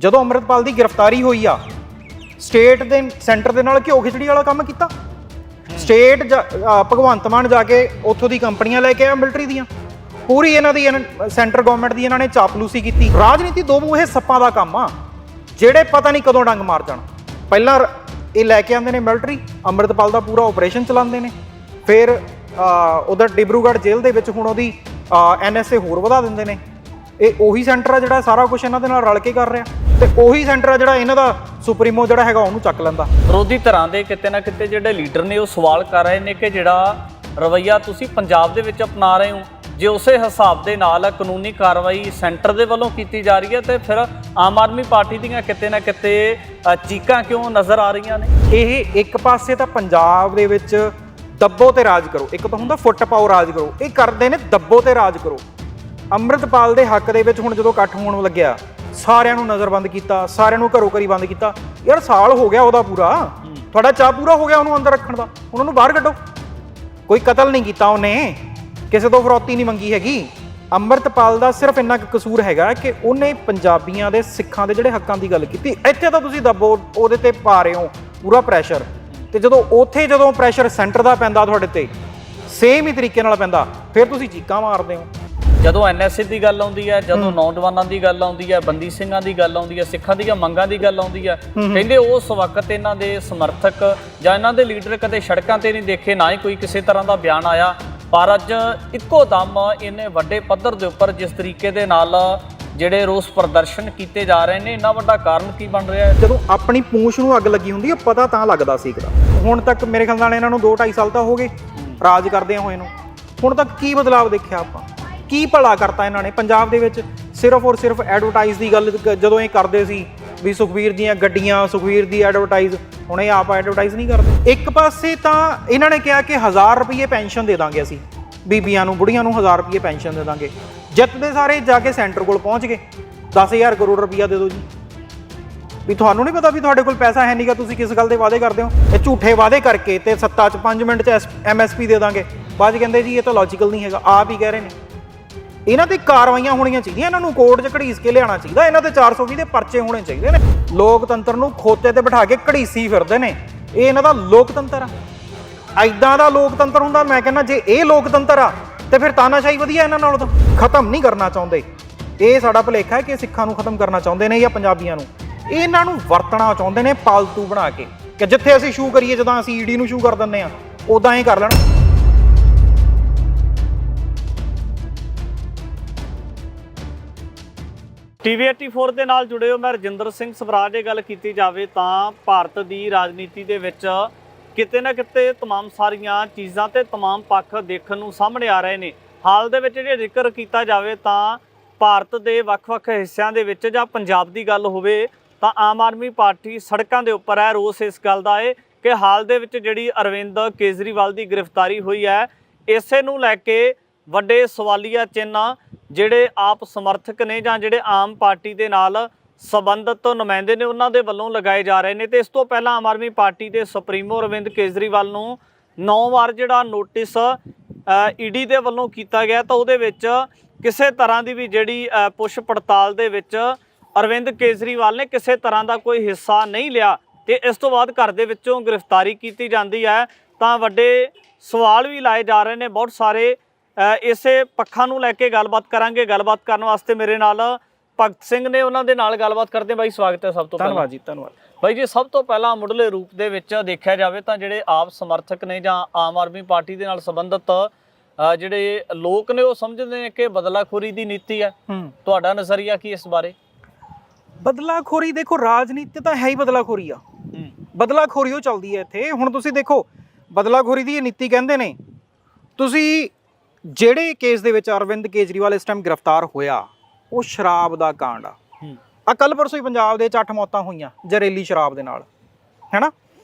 ਜਦੋਂ ਅੰਮ੍ਰਿਤਪਾਲ ਦੀ ਗ੍ਰਿਫਤਾਰੀ ਹੋਈ ਆ ਸਟੇਟ ਦੇ ਸੈਂਟਰ ਦੇ ਨਾਲ ਘਿਓ ਖਿਚੜੀ ਵਾਲਾ ਕੰਮ ਕੀਤਾ। ਸਟੇਟ ਭਗਵੰਤ ਮਾਨ ਜਾ ਕੇ ਉੱਥੋਂ ਦੀ ਕੰਪਨੀਆਂ ਲੈ ਕੇ ਆਇਆ ਮਿਲਟਰੀ ਦੀਆਂ, ਪੂਰੀ ਇਹਨਾਂ ਦੀ ਸੈਂਟਰ ਗਵਰਨਮੈਂਟ ਦੀ ਇਹਨਾਂ ਨੇ ਚਾਪਲੂਸੀ ਕੀਤੀ। ਰਾਜਨੀਤੀ ਦੋ ਮੂੰਹੇ ਸੱਪਾਂ ਦਾ ਕੰਮ ਆ, ਜਿਹੜੇ ਪਤਾ ਨਹੀਂ ਕਦੋਂ ਡੰਗ ਮਾਰ ਜਾਣ। ਪਹਿਲਾਂ ਇਹ ਲੈ ਕੇ ਆਉਂਦੇ ਨੇ ਮਿਲਟਰੀ, ਅੰਮ੍ਰਿਤਪਾਲ ਦਾ ਪੂਰਾ ਆਪਰੇਸ਼ਨ ਚਲਾਉਂਦੇ ਨੇ, ਫਿਰ ਉਧਰ ਡਿਬਰੂਗੜ੍ਹ ਜੇਲ੍ਹ ਦੇ ਵਿੱਚ ਹੁਣ ਉਹਦੀ NSA ਹੋਰ ਵਧਾ ਦਿੰਦੇ ਨੇ। ਇਹ ਉਹੀ ਸੈਂਟਰ ਆ ਜਿਹੜਾ ਸਾਰਾ ਕੁਝ ਇਹਨਾਂ ਦੇ ਨਾਲ ਰਲ ਕੇ ਕਰ ਰਿਹਾ, ਤੇ ਉਹੀ ਸੈਂਟਰ ਆ ਜਿਹੜਾ ਇਹਨਾਂ ਦਾ ਸੁਪਰੀਮੋ ਜਿਹੜਾ ਹੈਗਾ ਉਹਨੂੰ ਚੱਕ ਲੈਂਦਾ। ਵਿਰੋਧੀ ਧਿਰਾਂ ਦੇ ਕਿਤੇ ਨਾ ਕਿਤੇ ਜਿਹੜੇ ਲੀਡਰ ਨੇ ਉਹ ਸਵਾਲ ਕਰ ਰਹੇ ਨੇ ਕਿ ਜਿਹੜਾ ਰਵੱਈਆ ਤੁਸੀਂ ਪੰਜਾਬ ਦੇ ਵਿੱਚ ਅਪਣਾ ਰਹੇ ਹੋ, ਜੇ ਉਸੇ ਹਿਸਾਬ ਦੇ ਨਾਲ ਕਾਨੂੰਨੀ ਕਾਰਵਾਈ ਸੈਂਟਰ ਦੇ ਵੱਲੋਂ ਕੀਤੀ ਜਾ ਰਹੀ ਹੈ ਤੇ ਫਿਰ ਆਮ ਆਦਮੀ ਪਾਰਟੀ ਦੀਆਂ ਕਿਤੇ ਨਾ ਕਿਤੇ ਚੀਕਾਂ ਕਿਉਂ ਨਜ਼ਰ ਆ ਰਹੀਆਂ ਨੇ? ਇਹ ਇੱਕ ਪਾਸੇ ਤਾਂ ਪੰਜਾਬ ਦੇ ਵਿੱਚ ਦੱਬੋ ਤੇ ਰਾਜ ਕਰੋ, ਇੱਕ ਤਾਂ ਹੁੰਦਾ ਫੁੱਟ ਪਾਓ ਰਾਜ ਕਰੋ, ਇਹ ਕਰਦੇ ਨੇ ਦੱਬੋ ਤੇ ਰਾਜ ਕਰੋ। ਅੰਮ੍ਰਿਤਪਾਲ ਦੇ ਹੱਕ ਦੇ ਵਿੱਚ ਹੁਣ ਜਦੋਂ ਇਕੱਠ ਹੋਣ ਲੱਗਿਆ, ਸਾਰਿਆਂ ਨੂੰ ਨਜ਼ਰਬੰਦ ਕੀਤਾ, ਸਾਰਿਆਂ ਨੂੰ ਘਰੋਂ ਘਰੀ ਬੰਦ ਕੀਤਾ। ਯਾਰ ਸਾਲ ਹੋ ਗਿਆ ਉਹਦਾ ਪੂਰਾ, ਤੁਹਾਡਾ ਚਾਅ ਪੂਰਾ ਹੋ ਗਿਆ ਉਹਨੂੰ ਅੰਦਰ ਰੱਖਣ ਦਾ, ਉਹਨਾਂ ਨੂੰ ਬਾਹਰ ਕੱਢੋ। ਕੋਈ ਕਤਲ ਨਹੀਂ ਕੀਤਾ ਉਹਨੇ, ਕਿਸੇ ਤੋਂ ਫਰੌਤੀ ਨਹੀਂ ਮੰਗੀ ਹੈਗੀ। ਅੰਮ੍ਰਿਤਪਾਲ ਦਾ ਸਿਰਫ ਇੰਨਾ ਕੁ ਕਸੂਰ ਹੈਗਾ ਕਿ ਉਹਨੇ ਪੰਜਾਬੀਆਂ ਦੇ ਸਿੱਖਾਂ ਦੇ ਜਿਹੜੇ ਹੱਕਾਂ ਦੀ ਗੱਲ ਕੀਤੀ। ਇੱਥੇ ਤਾਂ ਤੁਸੀਂ ਦੱਬੋ ਉਹਦੇ ਤੇ ਪਾ ਰਹੇ ਹੋ ਪੂਰਾ ਪ੍ਰੈਸ਼ਰ, ਤੇ ਜਦੋਂ ਪ੍ਰੈਸ਼ਰ ਸੈਂਟਰ ਦਾ ਪੈਂਦਾ ਤੁਹਾਡੇ ਤੇ ਸੇਮ ਹੀ ਤਰੀਕੇ ਨਾਲ ਪੈਂਦਾ, ਫਿਰ ਤੁਸੀਂ ਚੀਕਾਂ ਮਾਰਦੇ ਹੋ। ਜਦੋਂ NSA ਦੀ ਗੱਲ ਆਉਂਦੀ ਹੈ, ਜਦੋਂ ਨੌਜਵਾਨਾਂ ਦੀ ਗੱਲ ਆਉਂਦੀ ਹੈ, ਬੰਦੀ ਸਿੰਘਾਂ ਦੀ ਗੱਲ ਆਉਂਦੀ ਹੈ, ਸਿੱਖਾਂ ਦੀਆਂ ਮੰਗਾਂ ਦੀ ਗੱਲ ਆਉਂਦੀ ਹੈ, ਕਹਿੰਦੇ ਉਸ ਵਕਤ ਇਹਨਾਂ ਦੇ ਸਮਰਥਕ ਜਾਂ ਇਹਨਾਂ ਦੇ ਲੀਡਰ ਕਦੇ ਸੜਕਾਂ ਤੇ ਨਹੀਂ ਦੇਖੇ, ਨਾ ਹੀ ਕੋਈ ਕਿਸੇ ਤਰ੍ਹਾਂ ਦਾ ਬਿਆਨ ਆਇਆ। ਪਰ ਅੱਜ ਇੱਕੋ ਦਮ ਇੰਨੇ ਵੱਡੇ ਪੱਧਰ ਦੇ ਉੱਪਰ ਜਿਸ ਤਰੀਕੇ ਦੇ ਨਾਲ ਜਿਹੜੇ ਰੋਸ ਪ੍ਰਦਰਸ਼ਨ ਕੀਤੇ ਜਾ ਰਹੇ ਨੇ, ਇੰਨਾ ਵੱਡਾ ਕਾਰਨ ਕੀ ਬਣ ਰਿਹਾ ਹੈ? ਜਦੋਂ ਆਪਣੀ ਪੂੰਛ ਨੂੰ ਅੱਗ ਲੱਗੀ ਹੁੰਦੀ ਹੈ ਪਤਾ ਤਾਂ ਲੱਗਦਾ ਸੀ। ਹੁਣ ਤੱਕ ਮੇਰੇ ਖਿਆਲ ਨਾਲ ਇਹਨਾਂ ਨੂੰ 2-2.5 ਸਾਲ ਤਾਂ ਹੋ ਗਏ ਰਾਜ ਕਰਦਿਆਂ ਹੋਏ ਨੂੰ। ਹੁਣ ਤੱਕ ਕੀ ਬਦਲਾਵ ਦੇਖਿਆ ਆਪਾਂ? ਕੀ ਭਲਾ ਕਰਤਾ ਇਹਨਾਂ ਨੇ ਪੰਜਾਬ ਦੇ ਵਿੱਚ? ਸਿਰਫ ਔਰ ਸਿਰਫ ਐਡਵਰਟਾਈਜ਼ ਦੀ ਗੱਲ ਜਦੋਂ ਇਹ ਕਰਦੇ ਸੀ ਵੀ ਸੁਖਬੀਰ ਦੀਆਂ ਗੱਡੀਆਂ, ਸੁਖਬੀਰ ਦੀ ਐਡਵਰਟਾਈਜ਼, ਹੁਣ ਇਹ ਆਪ ਐਡਵਰਟਾਈਜ਼ ਨਹੀਂ ਕਰਦੇ। ਇੱਕ ਪਾਸੇ ਤਾਂ ਇਹਨਾਂ ਨੇ ਕਿਹਾ ਕਿ 1000 ਰੁਪਏ ਪੈਨਸ਼ਨ ਦੇ ਦਾਂਗੇ ਅਸੀਂ ਬੀਬੀਆਂ ਨੂੰ, ਬੁੜੀਆਂ ਨੂੰ 1000 ਰੁਪਏ ਪੈਨਸ਼ਨ ਦੇ ਦਾਂਗੇ। ਜਿੱਤਦੇ ਸਾਰੇ ਜਾ ਕੇ ਸੈਂਟਰ ਕੋਲ ਪਹੁੰਚ ਗਏ, 10,000 ਕਰੋੜ ਰੁਪਈਆ ਦੇ ਦਿਓ ਜੀ। ਵੀ ਤੁਹਾਨੂੰ ਨਹੀਂ ਪਤਾ ਵੀ ਤੁਹਾਡੇ ਕੋਲ ਪੈਸਾ ਹੈ ਨਹੀਂਗਾ, ਤੁਸੀਂ ਕਿਸ ਗੱਲ ਦੇ ਵਾਅਦੇ ਕਰਦੇ ਹੋ? ਇਹ ਝੂਠੇ ਵਾਅਦੇ ਕਰਕੇ ਤੇ ਸੱਤਾ 'ਚ 5 ਮਿੰਟ 'ਚ MSP ਦੇ ਦਾਂਗੇ, ਬਾਅਦ 'ਚ ਕਹਿੰਦੇ ਜੀ ਇਹ ਤਾਂ ਲੌਜੀਕਲ ਨਹੀਂ ਹੈਗਾ। ਆਪ ਹੀ ਕਹਿ ਰਹੇ ਨੇ। ਇਹਨਾਂ ਤੇ ਕਾਰਵਾਈਆਂ ਹੋਣੀਆਂ ਚਾਹੀਦੀਆਂ, ਇਹਨਾਂ ਨੂੰ ਕੋਰਟ 'ਚ ਘੜੀਸ ਕੇ ਲਿਆਉਣਾ ਚਾਹੀਦਾ, ਇਹਨਾਂ ਤੇ 420 ਦੇ ਪਰਚੇ ਹੋਣੇ ਚਾਹੀਦੇ ਨੇ। ਲੋਕਤੰਤਰ ਨੂੰ ਖੋਤੇ ਤੇ ਬਿਠਾ ਕੇ ਘੜੀਸੀ ਫਿਰਦੇ ਨੇ, ਇਹ ਇਹਨਾਂ ਦਾ ਲੋਕਤੰਤਰ ਆ। ਐਦਾਂ ਦਾ ਲੋਕਤੰਤਰ ਹੁੰਦਾ, ਮੈਂ ਕਹਿੰਦਾ ਜੇ ਇਹ ਲੋਕਤੰਤਰ ਆ ਤੇ ਫਿਰ ਤਾਨਾਸ਼ਾਹੀ ਵਧੀਆ ਇਹਨਾਂ ਨਾਲੋਂ ਤਾਂ। ਖਤਮ ਨਹੀਂ ਕਰਨਾ ਚਾਹੁੰਦੇ, ਇਹ ਸਾਡਾ ਭੁਲੇਖਾ ਹੈ ਕਿ ਸਿੱਖਾਂ ਨੂੰ ਖਤਮ ਕਰਨਾ ਚਾਹੁੰਦੇ ਨੇ ਜਾਂ ਪੰਜਾਬੀਆਂ ਨੂੰ। ਇਹਨਾਂ ਨੂੰ ਵਰਤਣਾ ਚਾਹੁੰਦੇ ਨੇ ਪਾਲਤੂ ਬਣਾ ਕੇ, ਕਿ ਜਿੱਥੇ ਅਸੀਂ ਸ਼ੂ ਕਰੀਏ, ਜਦੋਂ ਅਸੀਂ ED ਨੂੰ ਸ਼ੂ ਕਰ ਦਿੰਦੇ ਆ, ਉਦਾਂ ਹੀ ਕਰ ਲੈਣ। TV 84 ਦੇ ਨਾਲ ਜੁੜੇ ਹੋ, ਮੈਂ ਰਜਿੰਦਰ ਸਿੰਘ ਸਵਰਾਜ। ਇਹ ਗੱਲ ਕੀਤੀ ਜਾਵੇ ਤਾਂ ਭਾਰਤ ਦੀ ਰਾਜਨੀਤੀ ਦੇ ਵਿੱਚ ਕਿਤੇ ਨਾ ਕਿਤੇ तमाम ਸਾਰੀਆਂ ਚੀਜ਼ਾਂ ਤੇ तमाम ਪੱਖ ਦੇਖਣ ਨੂੰ ਸਾਹਮਣੇ ਆ ਰਹੇ ਨੇ। ਹਾਲ ਦੇ ਵਿੱਚ ਜੇ ਜ਼ਿਕਰ ਕੀਤਾ ਜਾਵੇ ਤਾਂ ਭਾਰਤ ਦੇ ਵੱਖ-ਵੱਖ ਹਿੱਸਿਆਂ ਦੇ ਵਿੱਚ ਜਾਂ ਪੰਜਾਬ ਦੀ ਗੱਲ ਹੋਵੇ ਤਾਂ ਆਮ ਆਦਮੀ ਪਾਰਟੀ ਸੜਕਾਂ ਦੇ ਉੱਪਰ ਹੈ। ਰੋਸ ਇਸ ਗੱਲ ਦਾ ਹੈ ਕਿ ਹਾਲ ਦੇ ਵਿੱਚ ਜਿਹੜੀ ਅਰਵਿੰਦ ਕੇਜਰੀਵਾਲ ਦੀ ਗ੍ਰਿਫਤਾਰੀ ਹੋਈ ਹੈ, ਇਸੇ ਨੂੰ ਲੈ ਕੇ ਵੱਡੇ ਸਵਾਲੀਆ ਚਿੰਨ੍ਹ ਜਿਹੜੇ ਆਪ ਸਮਰਥਕ ਨੇ ਜਾਂ ਜਿਹੜੇ ਆਮ ਪਾਰਟੀ ਦੇ ਨਾਲ ਸੰਬੰਧਿਤ ਨੁਮਾਇੰਦੇ ਨੇ ਉਹਨਾਂ ਦੇ ਵੱਲੋਂ ਲਗਾਏ ਜਾ ਰਹੇ ਨੇ। ਤੇ ਇਸ ਤੋਂ ਪਹਿਲਾਂ ਆਮ ਆਦਮੀ ਪਾਰਟੀ ਦੇ ਸੁਪਰੀਮੋ ਅਰਵਿੰਦ ਕੇਜਰੀਵਾਲ ਨੂੰ 9 ਵਾਰ ਜਿਹੜਾ ਨੋਟਿਸ ED ਦੇ ਵੱਲੋਂ ਕੀਤਾ ਗਿਆ, ਤਾਂ ਉਹਦੇ ਵਿੱਚ ਕਿਸੇ ਤਰ੍ਹਾਂ ਦੀ ਵੀ ਜਿਹੜੀ ਪੁੱਛ ਪੜਤਾਲ ਦੇ ਵਿੱਚ ਅਰਵਿੰਦ ਕੇਜਰੀਵਾਲ ਨੇ ਕਿਸੇ ਤਰ੍ਹਾਂ ਦਾ ਕੋਈ ਹਿੱਸਾ ਨਹੀਂ ਲਿਆ। ਤੇ ਇਸ ਤੋਂ ਬਾਅਦ ਘਰ ਦੇ ਵਿੱਚੋਂ ਗ੍ਰਿਫਤਾਰੀ ਕੀਤੀ ਜਾਂਦੀ ਹੈ ਤਾਂ ਵੱਡੇ ਸਵਾਲ ਵੀ ਲਾਏ ਜਾ ਰਹੇ ਨੇ ਬਹੁਤ ਸਾਰੇ। ਇਸੇ ਪੱਖਾਂ ਨੂੰ ਲੈ ਕੇ ਗੱਲਬਾਤ ਕਰਾਂਗੇ। ਗੱਲਬਾਤ ਕਰਨ ਵਾਸਤੇ ਮੇਰੇ ਨਾਲ ਭਗਤ ਸਿੰਘ ਨੇ, ਉਹਨਾਂ ਦੇ ਨਾਲ ਗੱਲਬਾਤ ਕਰਦੇ। ਬਾਈ ਸਵਾਗਤ ਹੈ ਸਭ ਤੋਂ ਪਹਿਲਾਂ। ਧੰਨਵਾਦ ਜੀ, ਧੰਨਵਾਦ ਬਾਈ ਜੀ। ਸਭ ਤੋਂ ਪਹਿਲਾਂ ਮੁੱਢਲੇ ਰੂਪ ਦੇ ਵਿੱਚ ਦੇਖਿਆ ਜਾਵੇ ਤਾਂ ਜਿਹੜੇ ਆਪ ਸਮਰਥਕ ਨੇ ਜਾਂ ਆਮ ਆਦਮੀ ਪਾਰਟੀ ਦੇ ਨਾਲ ਸੰਬੰਧਿਤ ਜਿਹੜੇ ਲੋਕ ਨੇ ਉਹ ਸਮਝਦੇ ਨੇ ਕਿ ਬਦਲਾਖੋਰੀ ਦੀ ਨੀਤੀ ਹੈ। ਤੁਹਾਡਾ ਨਜ਼ਰੀਆ ਕੀ ਇਸ ਬਾਰੇ? ਬਦਲਾਖੋਰੀ ਦੇਖੋ, ਰਾਜਨੀਤੀ ਤਾਂ ਹੈ ਹੀ ਬਦਲਾਖੋਰੀ ਆ। ਬਦਲਾਖੋਰੀ ਉਹ ਚੱਲਦੀ ਹੈ ਇੱਥੇ। ਹੁਣ ਤੁਸੀਂ ਦੇਖੋ, ਬਦਲਾਖੋਰੀ ਦੀ ਇਹ ਨੀਤੀ ਕਹਿੰਦੇ ਨੇ। ਤੁਸੀਂ ਜਿਹੜੇ ਕੇਸ ਦੇ ਵਿੱਚ ਅਰਵਿੰਦ ਕੇਜਰੀਵਾਲ ਇਸ ਟਾਈਮ ਗ੍ਰਿਫਤਾਰ ਹੋਇਆ, ਉਹ ਸ਼ਰਾਬ ਦਾ ਕਾਂਡ ਆ। ਕੱਲ ਪਰਸੋਂ ਹੀ ਪੰਜਾਬ ਦੇ 8 ਮੌਤਾਂ ਹੋਈਆਂ ਜ਼ਹਿਰੀਲੀ ਸ਼ਰਾਬ ਦੇ ਨਾਲ, ਹੈ ਨਾ।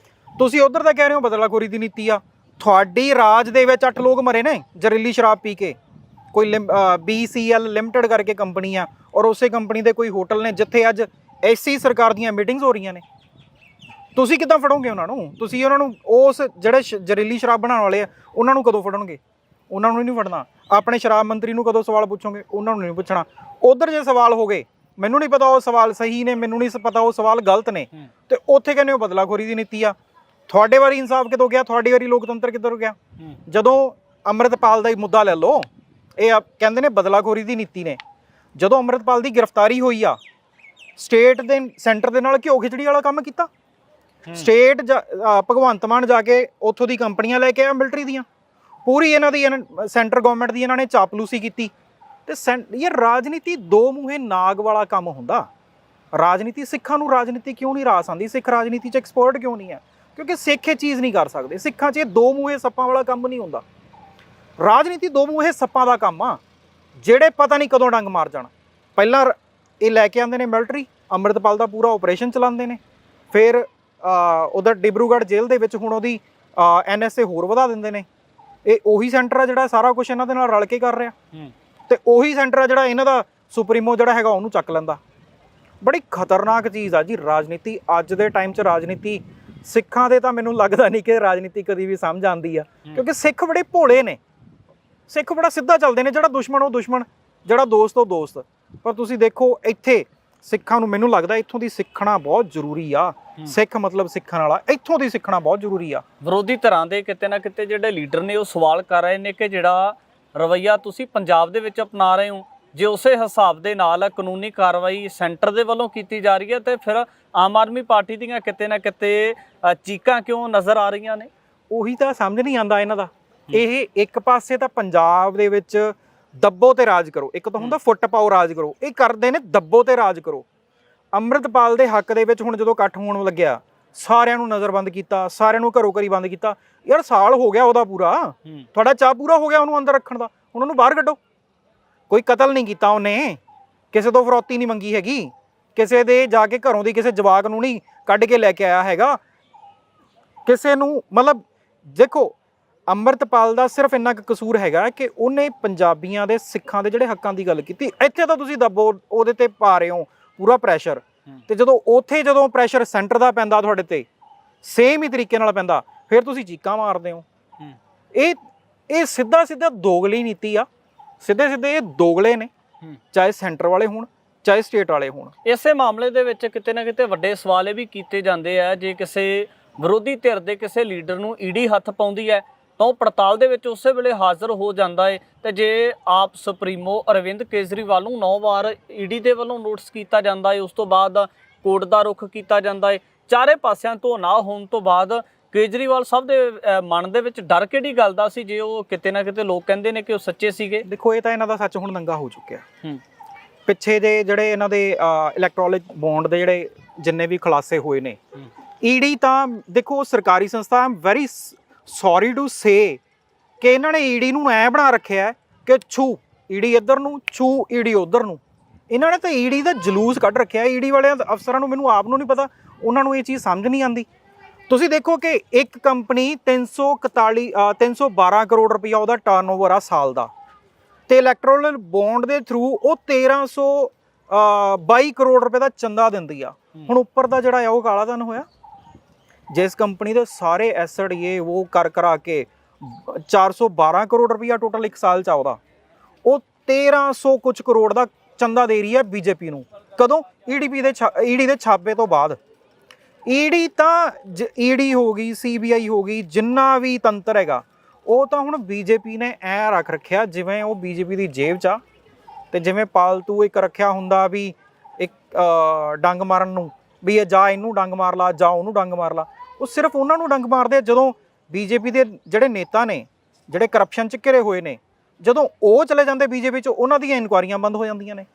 ਤੁਸੀਂ ਉਧਰ ਤਾਂ ਕਹਿ ਰਹੇ ਹੋ ਬਦਲਾਖੋਰੀ ਦੀ ਨੀਤੀ ਆ। ਤੁਹਾਡੀ ਰਾਜ ਦੇ ਵਿੱਚ 8 ਲੋਕ ਮਰੇ ਨੇ ਜ਼ਹਿਰੀਲੀ ਸ਼ਰਾਬ ਪੀ ਕੇ। ਕੋਈ BCL ਲਿਮਟਿਡ ਕਰਕੇ ਕੰਪਨੀ ਆ, ਔਰ ਉਸੇ ਕੰਪਨੀ ਦੇ ਕੋਈ ਹੋਟਲ ਨੇ ਜਿੱਥੇ ਅੱਜ ਐਸੀ ਸਰਕਾਰ ਦੀਆਂ ਮੀਟਿੰਗਸ ਹੋ ਰਹੀਆਂ ਨੇ। ਤੁਸੀਂ ਕਿੱਦਾਂ ਫੜੋਗੇ ਉਹਨਾਂ ਨੂੰ? ਤੁਸੀਂ ਉਹਨਾਂ ਨੂੰ, ਉਸ ਜਿਹੜੇ ਜ਼ਹਿਰੀਲੀ ਸ਼ਰਾਬ ਬਣਾਉਣ ਵਾਲੇ ਆ, ਉਹਨਾਂ ਨੂੰ ਕਦੋਂ ਫੜਨਗੇ? ਉਹਨਾਂ ਨੂੰ ਨਹੀਂ ਫੜਨਾ। ਆਪਣੇ ਸ਼ਰਾਬ ਮੰਤਰੀ ਨੂੰ ਕਦੋਂ ਸਵਾਲ ਪੁੱਛੋਗੇ? ਉਹਨਾਂ ਨੂੰ ਨਹੀਂ ਪੁੱਛਣਾ। ਉਧਰ ਜੇ ਸਵਾਲ ਹੋ ਗਏ ਮੈਨੂੰ ਨਹੀਂ ਪਤਾ ਉਹ ਸਵਾਲ ਸਹੀ ਨੇ, ਮੈਨੂੰ ਨਹੀਂ ਪਤਾ ਉਹ ਸਵਾਲ ਗਲਤ ਨੇ, ਤੇ ਉੱਥੇ ਕਹਿੰਦੇ ਉਹ ਬਦਲਾਖੋਰੀ ਦੀ ਨੀਤੀ ਆ। ਤੁਹਾਡੇ ਵਾਰੀ ਇਨਸਾਫ ਕਿੱਦੋਂ ਗਿਆ, ਤੁਹਾਡੀ ਵਾਰੀ ਲੋਕਤੰਤਰ ਕਿੱਧਰ ਗਿਆ? ਜਦੋਂ ਅੰਮ੍ਰਿਤਪਾਲ ਦਾ ਹੀ ਮੁੱਦਾ ਲੈ ਲਓ, ਇਹ ਕਹਿੰਦੇ ਨੇ ਬਦਲਾਖੋਰੀ ਦੀ ਨੀਤੀ ਨੇ। ਜਦੋਂ ਅੰਮ੍ਰਿਤਪਾਲ ਦੀ ਗ੍ਰਿਫਤਾਰੀ ਹੋਈ ਆ, ਸਟੇਟ ਦੇ ਸੈਂਟਰ ਦੇ ਨਾਲ ਘਿਓ ਖਿਚੜੀ ਵਾਲਾ ਕੰਮ ਕੀਤਾ। ਸਟੇਟ ਭਗਵੰਤ ਮਾਨ ਜਾ ਕੇ ਉੱਥੋਂ ਦੀ ਕੰਪਨੀਆਂ ਲੈ ਕੇ ਆਇਆ ਮਿਲਟਰੀ ਦੀਆਂ, ਪੂਰੀ ਇਹਨਾਂ ਦੀ ਸੈਂਟਰ ਗਵਰਨਮੈਂਟ ਦੀ ਇਹਨਾਂ ਨੇ ਚਾਪਲੂਸੀ ਕੀਤੀ। ਤੇ ਯਾਰ ਰਾਜਨੀਤੀ ਦੋ ਮੂੰਹੇ ਨਾਗ ਵਾਲਾ ਕੰਮ ਹੁੰਦਾ। ਰਾਜਨੀਤੀ, ਸਿੱਖਾਂ ਨੂੰ ਰਾਜਨੀਤੀ ਕਿਉਂ ਨਹੀਂ ਰਾਸ ਆਉਂਦੀ? ਸਿੱਖ ਰਾਜਨੀਤੀ 'ਚ ਐਕਸਪਰਟ ਕਿਉਂ ਨਹੀਂ ਹੈ? ਕਿਉਂਕਿ ਸਿੱਖ ਇਹ ਚੀਜ਼ ਨਹੀਂ ਕਰ ਸਕਦੇ। ਸਿੱਖਾਂ 'ਚ ਇਹ ਦੋ ਮੂੰਹੇ ਸੱਪਾਂ ਵਾਲਾ ਕੰਮ ਨਹੀਂ ਹੁੰਦਾ। ਰਾਜਨੀਤੀ ਦੋ ਮੂੰਹੇ ਸੱਪਾਂ ਦਾ ਕੰਮ ਆ, ਜਿਹੜੇ ਪਤਾ ਨਹੀਂ ਕਦੋਂ ਡੰਗ ਮਾਰ ਜਾਣ। ਪਹਿਲਾਂ ਇਹ ਲੈ ਕੇ ਆਉਂਦੇ ਨੇ ਮਿਲਟਰੀ, ਅੰਮ੍ਰਿਤਪਾਲ ਦਾ ਪੂਰਾ ਆਪਰੇਸ਼ਨ ਚਲਾਉਂਦੇ ਨੇ, ਫਿਰ ਉਧਰ ਡਿਬਰੂਗੜ੍ਹ ਜੇਲ੍ਹ ਦੇ ਵਿੱਚ ਹੁਣ ਉਹਦੀ NSA ਹੋਰ ਵਧਾ ਦਿੰਦੇ ਨੇ। ਇਹ ਉਹੀ ਸੈਂਟਰ ਆ ਜਿਹੜਾ ਸਾਰਾ ਕੁਝ ਇਹਨਾਂ ਦੇ ਨਾਲ ਰਲ ਕੇ ਕਰ ਰਿਹਾ, ਤੇ ਉਹੀ ਸੈਂਟਰ ਆ ਜਿਹੜਾ ਇਹਨਾਂ ਦਾ ਸੁਪਰੀਮੋ ਜਿਹੜਾ ਹੈਗਾ ਉਹਨੂੰ ਚੱਕ ਲੈਂਦਾ। ਬੜੀ ਖਤਰਨਾਕ ਚੀਜ਼ ਆ ਜੀ ਰਾਜਨੀਤੀ। ਅੱਜ ਦੇ ਟਾਈਮ 'ਚ ਰਾਜਨੀਤੀ, ਸਿੱਖਾਂ ਦੇ ਤਾਂ ਮੈਨੂੰ ਲੱਗਦਾ ਨਹੀਂ ਕਿ ਰਾਜਨੀਤੀ ਕਦੀ ਵੀ ਸਮਝ ਆਉਂਦੀ ਆ, ਕਿਉਂਕਿ ਸਿੱਖ ਬੜੇ ਭੋਲੇ ਨੇ। ਸਿੱਖ ਬੜਾ ਸਿੱਧਾ ਚੱਲਦੇ ਨੇ, ਜਿਹੜਾ ਦੁਸ਼ਮਣ ਉਹ ਦੁਸ਼ਮਣ, ਜਿਹੜਾ ਦੋਸਤ ਉਹ ਦੋਸਤ। ਪਰ ਤੁਸੀਂ ਦੇਖੋ ਇੱਥੇ ਸਿੱਖਾਂ ਨੂੰ, ਮੈਨੂੰ ਲੱਗਦਾ ਇੱਥੋਂ ਦੀ ਸਿੱਖਣਾ ਬਹੁਤ ਜ਼ਰੂਰੀ ਆ। ਸਿੱਖ ਮਤਲਬ ਸਿੱਖਣ ਵਾਲਾ, ਇੱਥੋਂ ਦੀ ਸਿੱਖਣਾ ਬਹੁਤ ਜ਼ਰੂਰੀ ਆ। ਵਿਰੋਧੀ ਧਿਰਾਂ ਦੇ ਕਿਤੇ ਨਾ ਕਿਤੇ ਜਿਹੜੇ ਲੀਡਰ ਨੇ ਉਹ ਸਵਾਲ ਕਰ ਰਹੇ ਨੇ ਕਿ ਜਿਹੜਾ ਰਵੱਈਆ ਤੁਸੀਂ ਪੰਜਾਬ ਦੇ ਵਿੱਚ ਅਪਣਾ ਰਹੇ ਹੋ, ਜੇ ਉਸੇ ਹਿਸਾਬ ਦੇ ਨਾਲ ਕਾਨੂੰਨੀ ਕਾਰਵਾਈ ਸੈਂਟਰ ਦੇ ਵੱਲੋਂ ਕੀਤੀ ਜਾ ਰਹੀ ਹੈ, ਤੇ ਫਿਰ ਆਮ ਆਦਮੀ ਪਾਰਟੀ ਦੀਆਂ ਕਿਤੇ ਨਾ ਕਿਤੇ ਚੀਕਾਂ ਕਿਉਂ ਨਜ਼ਰ ਆ ਰਹੀਆਂ ਨੇ? ਉਹੀ ਤਾਂ ਸਮਝ ਨਹੀਂ ਆਉਂਦਾ ਇਹਨਾਂ ਦਾ। ਇਹ ਇੱਕ ਪਾਸੇ ਤਾਂ ਪੰਜਾਬ ਦੇ ਵਿੱਚ ਦੱਬੋ ਤੇ ਰਾਜ ਕਰੋ, ਇੱਕ ਤਾਂ ਹੁੰਦਾ ਫੁੱਟ ਪਾਓ ਰਾਜ ਕਰੋ, ਇਹ ਕਰਦੇ ਨੇ ਦੱਬੋ ਤੇ ਰਾਜ ਕਰੋ। ਅੰਮ੍ਰਿਤਪਾਲ ਦੇ ਹੱਕ ਦੇ ਵਿੱਚ ਹੁਣ ਜਦੋਂ ਇਕੱਠ ਹੋਣ ਲੱਗਿਆ, ਸਾਰਿਆਂ ਨੂੰ ਨਜ਼ਰਬੰਦ ਕੀਤਾ, ਸਾਰਿਆਂ ਨੂੰ ਘਰੋਂ ਘਰੀ ਬੰਦ ਕੀਤਾ। ਯਾਰ ਸਾਲ ਹੋ ਗਿਆ ਉਹਦਾ ਪੂਰਾ, ਤੁਹਾਡਾ ਚਾਅ ਪੂਰਾ ਹੋ ਗਿਆ ਉਹਨੂੰ ਅੰਦਰ ਰੱਖਣ ਦਾ, ਹੁਣ ਉਹਨੂੰ ਬਾਹਰ ਕੱਢੋ। ਕੋਈ ਕਤਲ ਨਹੀਂ ਕੀਤਾ ਉਹਨੇ, ਕਿਸੇ ਤੋਂ ਫਰੌਤੀ ਨਹੀਂ ਮੰਗੀ ਹੈਗੀ, ਕਿਸੇ ਦੇ ਜਾ ਕੇ ਘਰੋਂ ਦੀ ਕਿਸੇ ਜਵਾਕ ਨੂੰ ਨਹੀਂ ਕੱਢ ਕੇ ਲੈ ਕੇ ਆਇਆ ਹੈਗਾ ਕਿਸੇ ਨੂੰ। ਮਤਲਬ ਦੇਖੋ, ਅੰਮ੍ਰਿਤਪਾਲ ਦਾ ਸਿਰਫ ਇੰਨਾ ਕੁ ਕਸੂਰ ਹੈਗਾ ਕਿ ਉਹਨੇ ਪੰਜਾਬੀਆਂ ਦੇ, ਸਿੱਖਾਂ ਦੇ ਜਿਹੜੇ ਹੱਕਾਂ ਦੀ ਗੱਲ ਕੀਤੀ। ਇੱਥੇ ਤਾਂ ਤੁਸੀਂ ਦੱਬੋ ਉਹਦੇ ਤੇ ਪਾ ਰਹੇ ਹੋ ਪੂਰਾ ਪ੍ਰੈਸ਼ਰ, ਤੇ ਜਦੋਂ ਉੱਥੇ ਜਦੋਂ ਪ੍ਰੈਸ਼ਰ ਸੈਂਟਰ ਦਾ ਪੈਂਦਾ ਤੁਹਾਡੇ ਤੇ ਸੇਮ ਹੀ ਤਰੀਕੇ ਨਾਲ ਪੈਂਦਾ, ਫਿਰ ਤੁਸੀਂ ਚੀਕਾਂ ਮਾਰਦੇ ਹੋ। ਇਹ ਸਿੱਧਾ ਸਿੱਧਾ ਦੋਗਲੀ ਨੀਤੀ ਆ। ਸਿੱਧੇ ਸਿੱਧੇ ਇਹ ਦੋਗਲੇ ਨੇ, ਚਾਹੇ ਸੈਂਟਰ ਵਾਲੇ ਹੋਣ ਚਾਹੇ ਸਟੇਟ ਵਾਲੇ ਹੋਣ। ਇਸੇ ਮਾਮਲੇ ਦੇ ਵਿੱਚ ਕਿਤੇ ਨਾ ਕਿਤੇ ਵੱਡੇ ਸਵਾਲ ਇਹ ਵੀ ਕੀਤੇ ਜਾਂਦੇ ਆ, ਜੇ ਕਿਸੇ ਵਿਰੋਧੀ ਧਿਰ ਦੇ ਕਿਸੇ ਲੀਡਰ ਨੂੰ ਈਡੀ ਹੱਥ ਪਾਉਂਦੀ ਹੈ ਤਾਂ ਉਹ ਪੜਤਾਲ ਦੇ ਵਿੱਚ ਉਸੇ ਵੇਲੇ ਹਾਜ਼ਰ ਹੋ ਜਾਂਦਾ ਹੈ। ਤੇ ਜੇ ਆਪ ਸੁਪਰੀਮੋ ਅਰਵਿੰਦ ਕੇਜਰੀਵਾਲ ਨੂੰ 9 ਵਾਰ ਈਡੀ ਦੇ ਵੱਲੋਂ ਨੋਟਿਸ ਕੀਤਾ ਜਾਂਦਾ ਹੈ, ਉਸ ਤੋਂ ਬਾਅਦ ਕੋਰਟ ਦਾ ਰੁਖ ਕੀਤਾ ਜਾਂਦਾ ਹੈ, ਚਾਰੇ ਪਾਸਿਆਂ ਤੋਂ ਨਾ ਹੋਣ ਤੋਂ ਬਾਅਦ ਕੇਜਰੀਵਾਲ ਸਭ ਦੇ ਮਨ ਦੇ ਵਿੱਚ ਡਰ ਕਿਹੜੀ ਗੱਲ ਦਾ ਸੀ, ਜੇ ਉਹ ਕਿਤੇ ਨਾ ਕਿਤੇ ਲੋਕ ਕਹਿੰਦੇ ਨੇ ਕਿ ਉਹ ਸੱਚੇ ਸੀਗੇ? ਦੇਖੋ, ਇਹ ਤਾਂ ਇਹਨਾਂ ਦਾ ਸੱਚ ਹੁਣ ਨੰਗਾ ਹੋ ਚੁੱਕਿਆ। ਪਿੱਛੇ ਦੇ ਜਿਹੜੇ ਇਹਨਾਂ ਦੇ ਇਲੈਕਟ੍ਰੋਨਿਕ ਬੌਂਡ ਦੇ ਜਿਹੜੇ ਜਿੰਨੇ ਵੀ ਖੁਲਾਸੇ ਹੋਏ ਨੇ, ਈਡੀ ਤਾਂ ਦੇਖੋ ਸਰਕਾਰੀ ਸੰਸਥਾ, ਆਮ ਵੈਰੀ ਸੌਰੀ ਟੂ ਸੇ ਕਿ ਇਹਨਾਂ ਨੇ ਈਡੀ ਨੂੰ ਐ ਬਣਾ ਰੱਖਿਆ ਕਿ ਛੂ ਈਡੀ ਇੱਧਰ ਨੂੰ, ਛੂ ਈਡੀ ਉੱਧਰ ਨੂੰ। ਇਹਨਾਂ ਨੇ ਤਾਂ ਈਡੀ ਦਾ ਜਲੂਸ ਕੱਢ ਰੱਖਿਆ। ਈਡੀ ਵਾਲਿਆਂ ਅਫਸਰਾਂ ਨੂੰ, ਮੈਨੂੰ ਆਪ ਨੂੰ ਨਹੀਂ ਪਤਾ, ਉਹਨਾਂ ਨੂੰ ਇਹ ਚੀਜ਼ ਸਮਝ ਨਹੀਂ ਆਉਂਦੀ। ਤੁਸੀਂ ਦੇਖੋ ਕਿ ਇੱਕ ਕੰਪਨੀ 312 ਕਰੋੜ ਰੁਪਈਆ ਉਹਦਾ ਟਰਨਓਵਰ ਆ ਸਾਲ ਦਾ, ਤੇ ਇਲੈਕਟ੍ਰੋਨਿਕ ਬੌਂਡ ਦੇ ਥਰੂ ਉਹ 1322 ਕਰੋੜ ਰੁਪਏ ਦਾ ਚੰਦਾ ਦਿੰਦੀ ਆ। ਹੁਣ ਉੱਪਰ ਦਾ ਜਿਹੜਾ ਆ ਉਹ ਕਾਲਾ ਧਨ ਹੋਇਆ। ਜਿਸ ਕੰਪਨੀ ਦੇ ਸਾਰੇ ਐਸਡ ਇਹ ਉਹ ਕਰ ਕਰਾ ਕੇ 412 ਕਰੋੜ ਰੁਪਈਆ ਟੋਟਲ ਇੱਕ ਸਾਲ 'ਚ ਆਉਂਦਾ, ਉਹ 1300 ਕੁਝ ਕਰੋੜ ਦਾ ਚੰਦਾ ਦੇ ਰਹੀ ਹੈ ਬੀਜੇਪੀ ਨੂੰ। ਕਦੋਂ? ਈਡੀ ਦੇ ਛਾਪੇ ਤੋਂ ਬਾਅਦ। ਈਡੀ ਤਾਂ ਈਡੀ ਹੋ ਗਈ, CBI ਹੋ ਗਈ, ਜਿੰਨਾ ਵੀ ਤੰਤਰ ਹੈਗਾ ਉਹ ਤਾਂ ਹੁਣ ਬੀਜੇਪੀ ਨੇ ਐ ਰੱਖ ਰੱਖਿਆ ਜਿਵੇਂ ਉਹ ਬੀਜੇਪੀ ਦੀ ਜੇਬ 'ਚ ਆ, ਤੇ ਜਿਵੇਂ ਪਾਲਤੂ ਇੱਕ ਰੱਖਿਆ ਹੁੰਦਾ ਵੀ ਇੱਕ ਡੰਗ ਮਾਰਨ ਨੂੰ, ਵੀ ਇਹ ਜਾ ਇਹਨੂੰ ਡੰਗ ਮਾਰ ਲਾ, ਜਾ ਉਹਨੂੰ ਡੰਗ ਮਾਰ ਲਾ। ਉਹ ਸਿਰਫ ਉਹਨਾਂ ਨੂੰ ਡੰਗ ਮਾਰਦੇ ਆ ਜਦੋਂ ਬੀਜੇਪੀ ਦੇ ਜਿਹੜੇ ਨੇਤਾ ਨੇ, ਜਿਹੜੇ ਕਰਪਸ਼ਨ 'ਚ ਘਿਰੇ ਹੋਏ ਨੇ, ਜਦੋਂ ਉਹ ਚਲੇ ਜਾਂਦੇ ਬੀਜੇਪੀ 'ਚ, ਉਹਨਾਂ ਦੀਆਂ ਇਨਕੁਆਰੀਆਂ ਬੰਦ ਹੋ ਜਾਂਦੀਆਂ ਨੇ।